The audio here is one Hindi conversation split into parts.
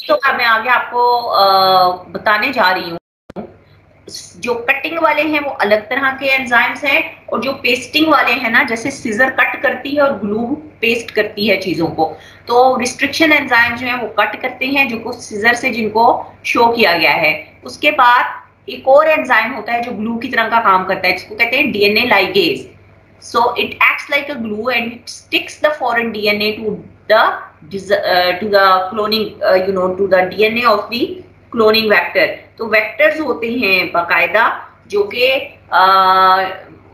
तो मैं आगे आपको बताने जा रही हूँ। जो कटिंग वाले हैं वो अलग तरह के एंजाइम्स हैं, और जो पेस्टिंग वाले हैं ना, जैसे सीजर कट करती है और ग्लू पेस्ट करती है चीजों को, तो रिस्ट्रिक्शन एंजाइम जो है वो कट करते हैं, जो सीजर से जिनको शो किया गया है। उसके बाद एक और एंजाइम होता है जो ग्लू की तरह का काम करता है, जिसको कहते हैं DNA ligase. So it acts like a glue and it sticks the foreign DNA to the cloning, to the DNA of the cloning vector. तो वेक्टर्स होते हैं बाकायदा, जो कि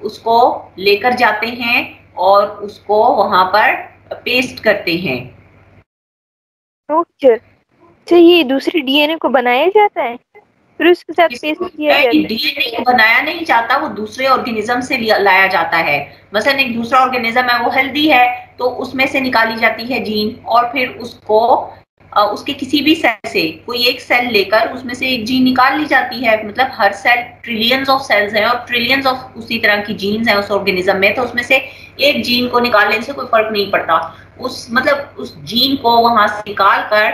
उसको लेकर जाते हैं और उसको वहां पर पेस्ट करते हैं। ओके, तो ये दूसरे डीएनए को बनाया जाता है फिर उसके साथ पेस्ट किया जाता है? डीएनए को बनाया नहीं जाता, वो दूसरे ऑर्गेनिज्म से लाया जाता है। मसलन एक दूसरा ऑर्गेनिज्म है, वो हेल्दी है, तो उसमें से निकाली जाती है जीन, और फिर उसको उसके किसी भी सेल से कोई एक सेल लेकर उसमें से एक जीन निकाल ली जाती है। मतलब हर सेल, ट्रिलियंस ऑफ सेल्स हैं और ट्रिलियंस ऑफ उसी तरह की जीन्स हैं उस ऑर्गेनिज्म में, तो उसमें से एक जीन को निकालने से कोई फर्क नहीं पड़ता। उस जीन को वहां से निकाल कर,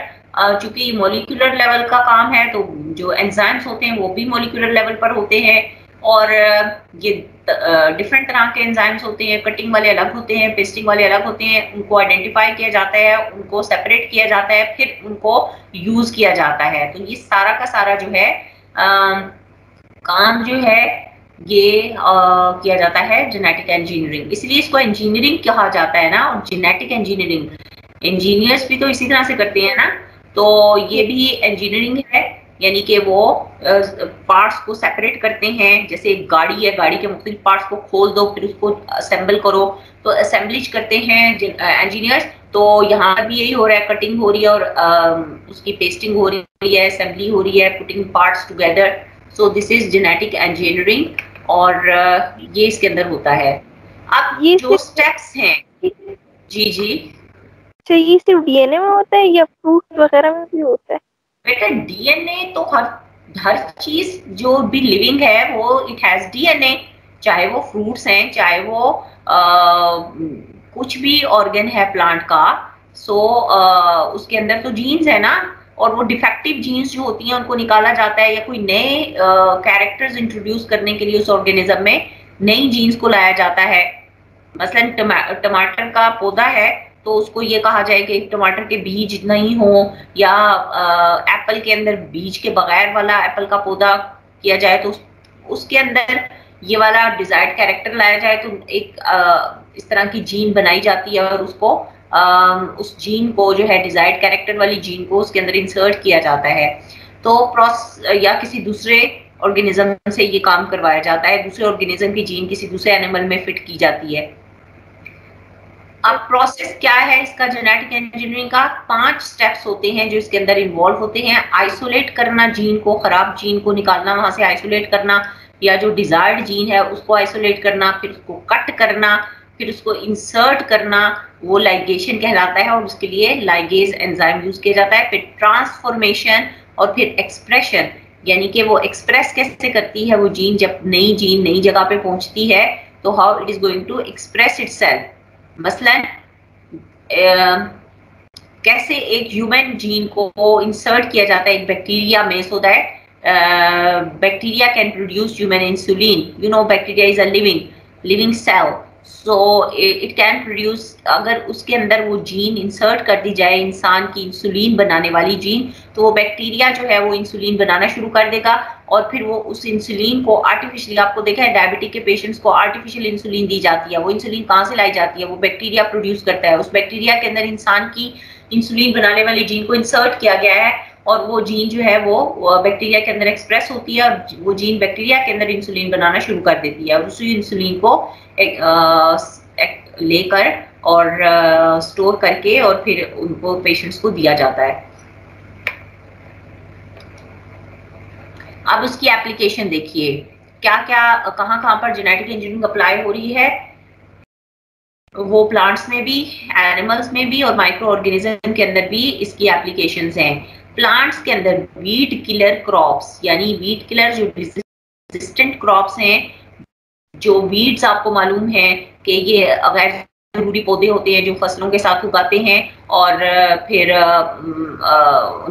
चूंकि मॉलिक्यूलर लेवल का काम है, तो जो एंजाइम्स होते हैं वो भी मॉलिक्यूलर लेवल पर होते हैं, और ये डिफरेंट तरह के एंजाइम्स होते हैं। कटिंग वाले अलग होते हैं, पेस्टिंग वाले अलग होते हैं। उनको आइडेंटिफाई किया जाता है, उनको सेपरेट किया जाता है, फिर उनको यूज किया जाता है। तो ये सारा का सारा जो है काम जो है ये किया जाता है जेनेटिक इंजीनियरिंग। इसलिए इसको इंजीनियरिंग कहा जाता है ना, और जेनेटिक इंजीनियरिंग इंजीनियर्स भी तो इसी तरह से करते हैं ना, तो ये भी इंजीनियरिंग है। यानी कि वो पार्ट्स को सेपरेट करते हैं। जैसे एक गाड़ी है, गाड़ी के मुख्तलिफ पार्ट्स को खोल दो, फिर उसको असेंबल करो, तो असेंबलिश करते हैं इंजीनियर्स। तो यहाँ भी यही हो रहा है, कटिंग हो रही है और उसकी पेस्टिंग हो रही है, असेंबली हो रही है, putting parts together. So this is genetic engineering, और ये इसके अंदर होता है। अब ये जो स्टेप्स हैं, जी जी, तो ये सिर्फ डीएनए में होता है या फ्रूट वगैरह में भी होता है? बेटा डीएनए तो हर चीज जो भी लिविंग है वो इट हैज डीएनए, चाहे वो फ्रूट्स हैं, चाहे वो कुछ भी ऑर्गन है प्लांट का। सो उसके अंदर तो जीन्स है ना, और वो डिफेक्टिव जीन्स जो होती हैं उनको निकाला जाता है, या कोई नए कैरेक्टर्स इंट्रोड्यूस करने के लिए उस ऑर्गेनिज्म में नई जीन्स को लाया जाता है। मसलन टमाटर का पौधा है, तो उसको ये कहा जाए कि टमाटर के बीज नहीं हो, या एप्पल के अंदर बीज के बगैर वाला एप्पल का पौधा किया जाए, तो उसके अंदर ये वाला डिजायर्ड कैरेक्टर लाया जाए, तो एक इस तरह की जीन बनाई जाती है, और उसको उस जीन को जो है डिजायर्ड कैरेक्टर वाली जीन को उसके अंदर इंसर्ट किया जाता है। तो या किसी दूसरे ऑर्गेनिज्म से ये काम करवाया जाता है, दूसरे ऑर्गेनिज्म की जीन किसी दूसरे एनिमल में फिट की जाती है। अब प्रोसेस क्या है इसका जेनेटिक इंजीनियरिंग का? 5 स्टेप्स होते हैं जो इसके अंदर इन्वॉल्व होते हैं। आइसोलेट करना जीन को, खराब जीन को निकालना, वहां से आइसोलेट करना, या जो डिजायर्ड जीन है उसको आइसोलेट करना, फिर उसको कट करना, फिर उसको इंसर्ट करना, वो लाइगेशन कहलाता है, और उसके लिए लाइगेज एंजाइम यूज किया जाता है। फिर ट्रांसफॉर्मेशन, और फिर एक्सप्रेशन, यानी कि वो एक्सप्रेस कैसे करती है वो जीन, जब नई जगह पे पहुंचती है, तो how it is going to express itself. मसलन कैसे एक ह्यूमन जीन को इंसर्ट किया जाता है एक बैक्टीरिया में, so that bacteria can produce human insulin. You know bacteria is a living cell, so it can produce. अगर उसके अंदर वो जीन इंसर्ट कर दी जाए, इंसान की इंसुलिन बनाने वाली जीन, तो वो बैक्टीरिया जो है वो इंसुलिन बनाना शुरू कर देगा, और फिर वो उस इंसुलिन को आर्टिफिशियली, आपको देखा है डायबिटिक के पेशेंट्स को आर्टिफिशियल इंसुलिन दी जाती है। वो इंसुलिन कहाँ से लाई जाती है? वो बैक्टीरिया प्रोड्यूस करता है। उस बैक्टीरिया के अंदर इंसान की इंसुलिन बनाने वाली जीन को इंसर्ट किया गया है, और वो जीन जो है वो बैक्टीरिया के अंदर एक्सप्रेस होती है, और वो जीन बैक्टीरिया के अंदर इंसुलिन बनाना शुरू कर देती है, और उसी इंसुलिन को लेकर और स्टोर करके और फिर उनको पेशेंट्स को दिया जाता है। अब उसकी एप्लीकेशन देखिए, क्या क्या कहाँ पर जेनेटिक इंजीनियरिंग अप्लाई हो रही है। वो प्लांट्स में भी, एनिमल्स में भी, और माइक्रो ऑर्गेनिज्म के अंदर भी इसकी एप्लीकेशंस हैं। प्लांट्स के अंदर वीड किलर क्रॉप्स, यानी वीड किलर जो रेजिस्टेंट क्रॉप्स हैं, जो वीड्स आपको मालूम है कि ये अगर जरूरी पौधे होते हैं जो फसलों के साथ उगाते हैं और फिर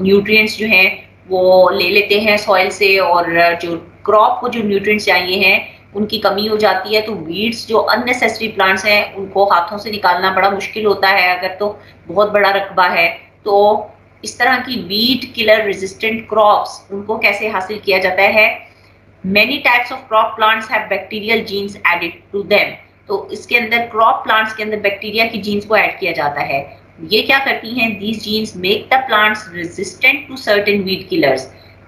न्यूट्रिएंट्स जो हैं वो ले लेते हैं सॉइल से, और जो क्रॉप को जो न्यूट्रिएंट्स चाहिए हैं उनकी कमी हो जाती है। तो वीड्स जो अननेसेसरी प्लांट्स हैं उनको हाथों से निकालना बड़ा मुश्किल होता है अगर तो बहुत बड़ा रकबा है। तो इस तरह की वीड किलर रेजिस्टेंट क्रॉप्स उनको कैसे हासिल किया जाता है? Many types of crop plants have bacterial genes added to them। तो इसके अंदर क्रॉप प्लांट्स के अंदर बैक्टीरिया की जीन्स को ऐड किया जाता है। ये क्या करती हैं? These genes make the plants resistant to certain weed killers।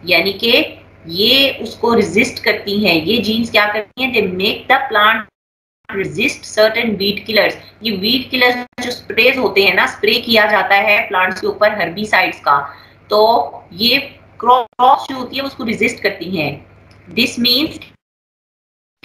यानी कि ये उसको रेजिस्ट करती हैं। ये जीन्स क्या करती हैं? They make the plant resist certain weed killers। ये वीड किलर्स जो स्प्रेज होते हैं ना, स्प्रे किया जाता है प्लांट्स के ऊपर हर्बिसाइड्स का, तो ये क्रॉप्स जो होती है उसको रेजिस्ट करती हैं। This means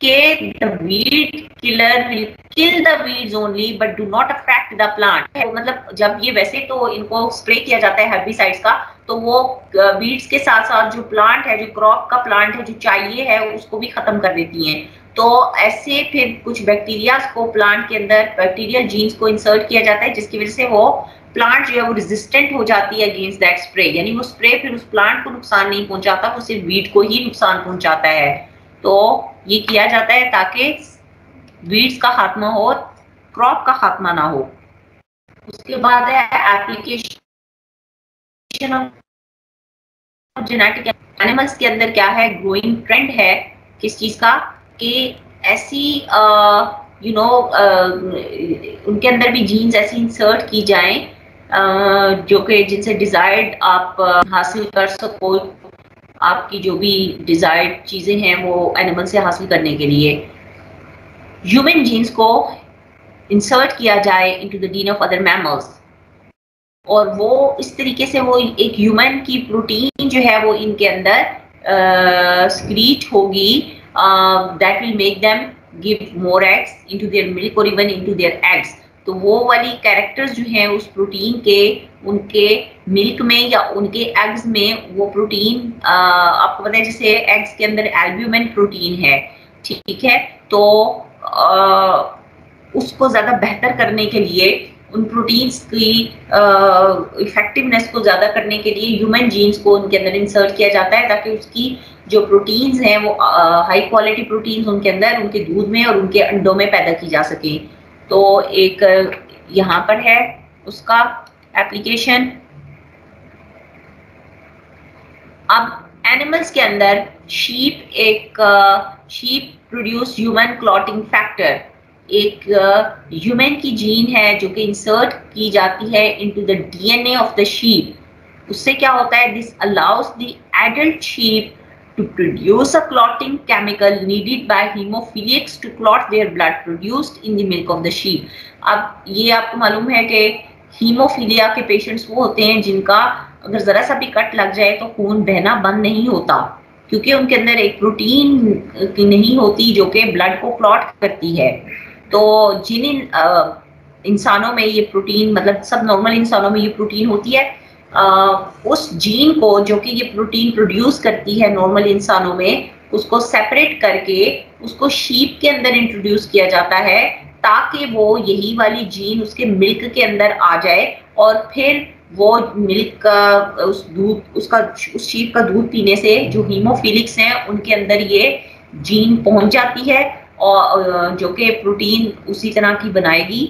the weed killer will kill the weeds only but do not affect the plant। तो मतलब जब ये वैसे तो इनको स्प्रे किया जाता है हर्बिसाइड्स का, तो वो वीड्स के साथ साथ जो प्लांट है, जो क्रॉप का प्लांट है, जो चाहिए है, उसको भी खत्म कर देती हैं। तो ऐसे फिर कुछ बैक्टीरिया को प्लांट के अंदर बैक्टीरियल जीन्स को इंसर्ट किया जाता है, जिसकी वजह से वो प्लांट जो है वो रेजिस्टेंट हो जाती है अगेंस्ट दैट स्प्रे। यानी वो स्प्रे फिर उस प्लांट को नुकसान नहीं पहुंचाता, वो सिर्फ वीड को ही नुकसान पहुंचाता है। तो ये किया जाता है ताकि वीड्स का खात्मा हो, क्रॉप का खात्मा ना हो। उसके बाद है एप्लीकेशन ऑफ जेनेटिक एनिमल्स के अंदर क्या है, ग्रोइंग ट्रेंड है किस चीज का, कि ऐसी उनके अंदर भी जीन्स ऐसी इंसर्ट की जाएं जो कि जिनसे डिजायर्ड आप हासिल कर सको, आपकी जो भी डिजायर्ड चीजें हैं वो एनिमल से हासिल करने के लिए ह्यूमन जीन्स को इंसर्ट किया जाए into the DNA of other mammals, और वो इस तरीके से वो एक ह्यूमन की प्रोटीन जो है वो इनके अंदर स्क्रीट होगी, that will make them give more eggs into their milk और इवन इनटू देयर एग्स। तो वो वाली कैरेक्टर्स जो हैं उस प्रोटीन के, उनके मिल्क में या उनके एग्स में वो प्रोटीन, आपको पता है जैसे एग्स के अंदर एल्ब्यूमिन प्रोटीन है, ठीक है, तो उसको ज्यादा बेहतर करने के लिए, उन प्रोटीन्स की इफेक्टिवनेस को ज्यादा करने के लिए ह्यूमन जीन्स को उनके अंदर इंसर्ट किया जाता है, ताकि उसकी जो प्रोटीन्स हैं वो हाई क्वालिटी प्रोटीन्स उनके अंदर, उनके दूध में और उनके अंडों में पैदा की जा सके। तो एक यहाँ पर है उसका एप्लीकेशन। अब एनिमल्स के अंदर sheep produce human clotting factor, एक ह्यूमन की जीन है जो कि इंसर्ट की जाती है into the DNA of the sheep. उससे क्या होता है, this allows the adult sheep to produce a clotting chemical needed by hemophiliacs to clot their blood produced in the milk of the sheep। अब ये आपको मालूम है कि हीमोफीलिया के पेशेंट्स वो होते हैं जिनका अगर जरा सा भी कट लग जाए तो खून बहना बंद नहीं होता, क्योंकि उनके अंदर एक प्रोटीन नहीं होती जो कि ब्लड को क्लॉट करती है। तो जिन इंसानों में ये प्रोटीन, मतलब सब नॉर्मल इंसानों में ये प्रोटीन होती है, उस जीन को जो कि ये प्रोटीन प्रोड्यूस करती है नॉर्मल इंसानों में, उसको सेपरेट करके उसको शीप के अंदर इंट्रोड्यूस किया जाता है, ताकि वो यही वाली जीन उसके मिल्क के अंदर आ जाए और फिर वो मिल्क का उस शीप का दूध पीने से जो हीमोफिलिक्स हैं उनके अंदर ये जीन पहुंच जाती है, और जो कि प्रोटीन उसी तरह की बनाएगी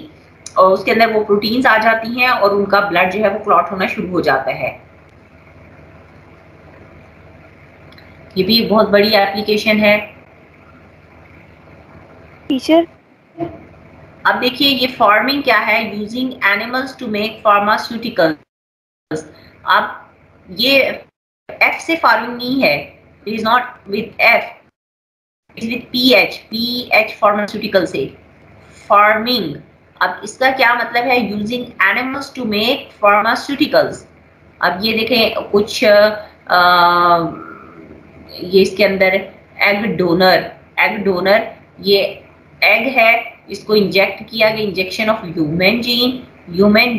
और उसके अंदर वो प्रोटीन्स आ जाती हैं और उनका ब्लड जो है वो क्लॉट होना शुरू हो जाता है। ये भी बहुत बड़ी एप्लीकेशन है टीचर। अब देखिए ये फार्मिंग क्या है, using animals to make pharmaceuticals. अब ये एफ से फार्मिंग नहीं है, it is not with F, it is with PH pharmaceutical से फार्मिंग। अब इसका क्या मतलब है, using animals to make pharmaceuticals. अब ये देखें कुछ ये इसके अंदर एग डोनर ये एग है, इसको इंजेक्ट किया गया, इंजेक्शन ऑफ ह्यूमन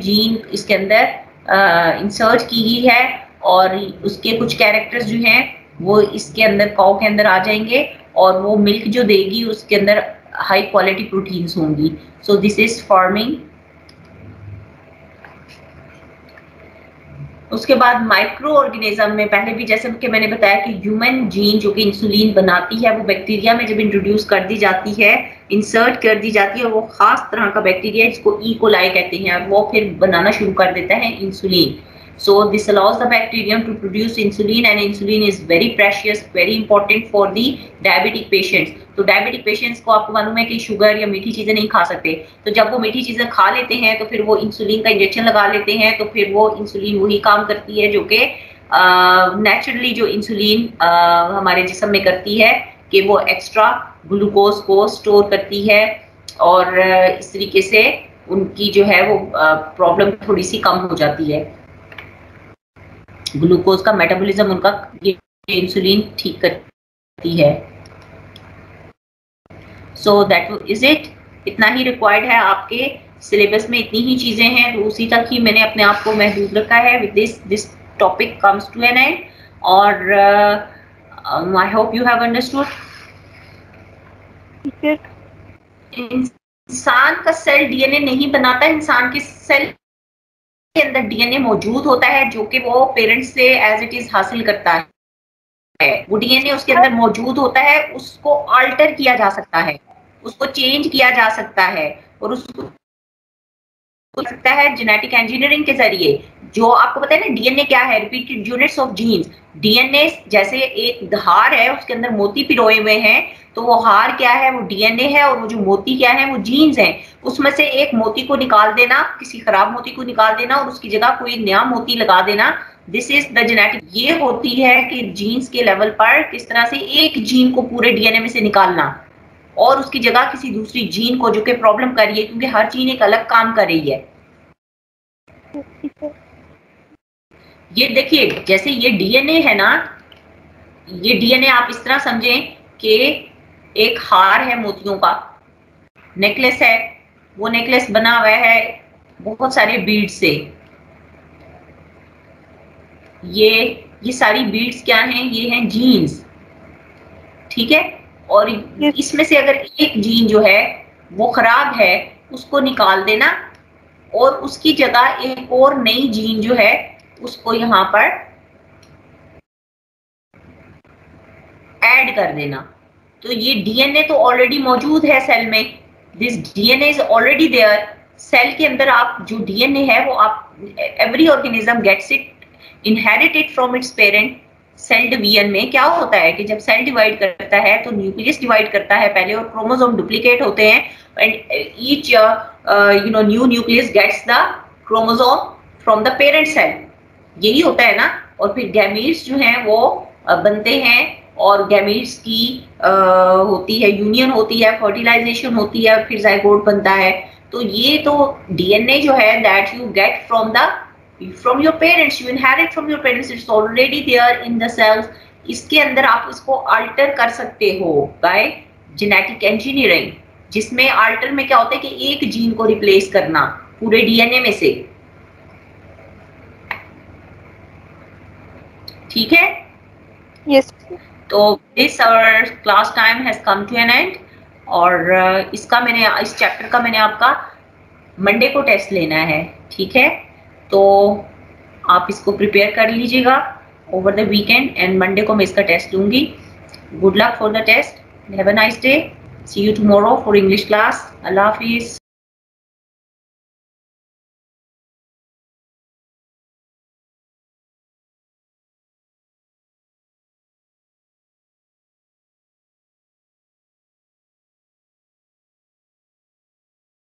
जीन इसके अंदर इंसर्ट की गई है, और उसके कुछ कैरेक्टर्स जो हैं वो इसके अंदर काऊ के अंदर आ जाएंगे, और वो मिल्क जो देगी उसके अंदर हाई क्वालिटी प्रोटीन्स होंगी। So this is forming. उसके बाद माइक्रो ऑर्गेनिज्म में पहले भी जैसे कि मैंने बताया कि ह्यूमन जीन जो कि इंसुलिन बनाती है वो बैक्टीरिया में जब इंट्रोड्यूस कर दी जाती है, इंसर्ट कर दी जाती है, और वो खास तरह का बैक्टीरिया जिसको ई कोलाई कहते हैं, और वो फिर बनाना शुरू कर देता है insulin. So this allows the bacterium to produce insulin, and insulin is very precious, very important for the diabetic patients. तो डायबिटिक पेशेंट्स को आपको मालूम है कि शुगर या मीठी चीजें नहीं खा सकते, तो जब वो मीठी चीजें खा लेते हैं तो फिर वो इंसुलिन का इंजेक्शन लगा लेते हैं, तो फिर वो इंसुलिन वही काम करती है जो कि नेचुरली जो इंसुलिन हमारे जिस्म में करती है कि वो एक्स्ट्रा ग्लूकोज को स्टोर करती है, और इस तरीके से उनकी जो है वो प्रॉब्लम थोड़ी सी कम हो जाती है। ग्लूकोज का मेटाबॉलिज्म उनका ये इंसुलिन ठीक करती है। सो दैट इज इट, इतना ही रिक्वायर्ड है आपके सिलेबस में, इतनी ही चीजें हैं, तो उसी तक ही मैंने अपने आप को महदूद रखा है। With this topic comes to an end, और I hope you have understood. इंसान का सेल डीएनए नहीं बनाता, इंसान के सेल के अंदर डीएनए मौजूद होता है जो कि वो पेरेंट्स से एज इट इज हासिल करता है। वो डीएनए उसके अंदर मौजूद होता है, उसको अल्टर किया जा सकता है, उसको चेंज किया जा सकता है, और उसको हो सकता है जेनेटिक इंजीनियरिंग के जरिए। जो आपको पता है ना डीएनए क्या है, repeated units of genes. DNA जैसे एक हार है, उसके अंदर मोती पिरोए हुए हैं, तो वो हार क्या है, वो डीएनए है, और वो जो मोती क्या है, वो जीन्स हैं। उसमें से एक मोती को निकाल देना, किसी खराब मोती को निकाल देना और उसकी जगह कोई नया मोती लगा देना, दिस इज द जेनेटिक। ये होती है कि जीन्स के लेवल पर किस तरह से एक जीन को पूरे डीएनए में से निकालना और उसकी जगह किसी दूसरी जीन को, जो कि प्रॉब्लम कर रही है क्योंकि हर जीन एक अलग काम कर रही है। ये देखिए जैसे ये डीएनए है ना, ये डीएनए आप इस तरह समझें कि एक हार है मोतियों का, नेकलेस है, वो नेकलेस बना हुआ है बहुत सारे बीड्स से। ये सारी बीड्स क्या हैं, ये हैं जीन्स, ठीक है। और इसमें से अगर एक जीन जो है वो खराब है, उसको निकाल देना और उसकी जगह एक और नई जीन जो है उसको यहां पर ऐड कर देना। तो ये डीएनए तो ऑलरेडी मौजूद है सेल में, this DNA is already there. Cell के अंदर आप जो डीएनए है वो आप, every organism gets it inherited from its parent. Cell division में क्या होता है कि जब सेल डिवाइड करता है तो न्यूक्लियस डिवाइड करता है पहले, और क्रोमोसोम डुप्लीकेट होते हैं, and each new nucleus gets the chromosome from the parent cell, यही होता है ना। और फिर गैमीट्स जो हैं वो बनते हैं, और गैमीट्स की होती है यूनियन होती है, फर्टिलाइजेशन होती है, फिर जाइगोट बनता है। तो ये तो डीएनए जो है that you get from your parents, you inherit from your parents, it's already there in the cells। इसके अंदर आप इसको अल्टर कर सकते हो बाय जेनेटिक इंजीनियरिंग, जिसमें अल्टर में क्या होता है कि एक जीन को रिप्लेस करना पूरे डीएनए में से, ठीक है। यस। तो this hour class time has come to an end, और इस चैप्टर का मैंने आपका मंडे को टेस्ट लेना है, ठीक है। तो आप इसको प्रिपेयर कर लीजिएगा over the weekend, and Monday को मैं इसका टेस्ट दूंगी। Good luck for the test, have a nice day, see you tomorrow for English class. अल्लाह हाफिज।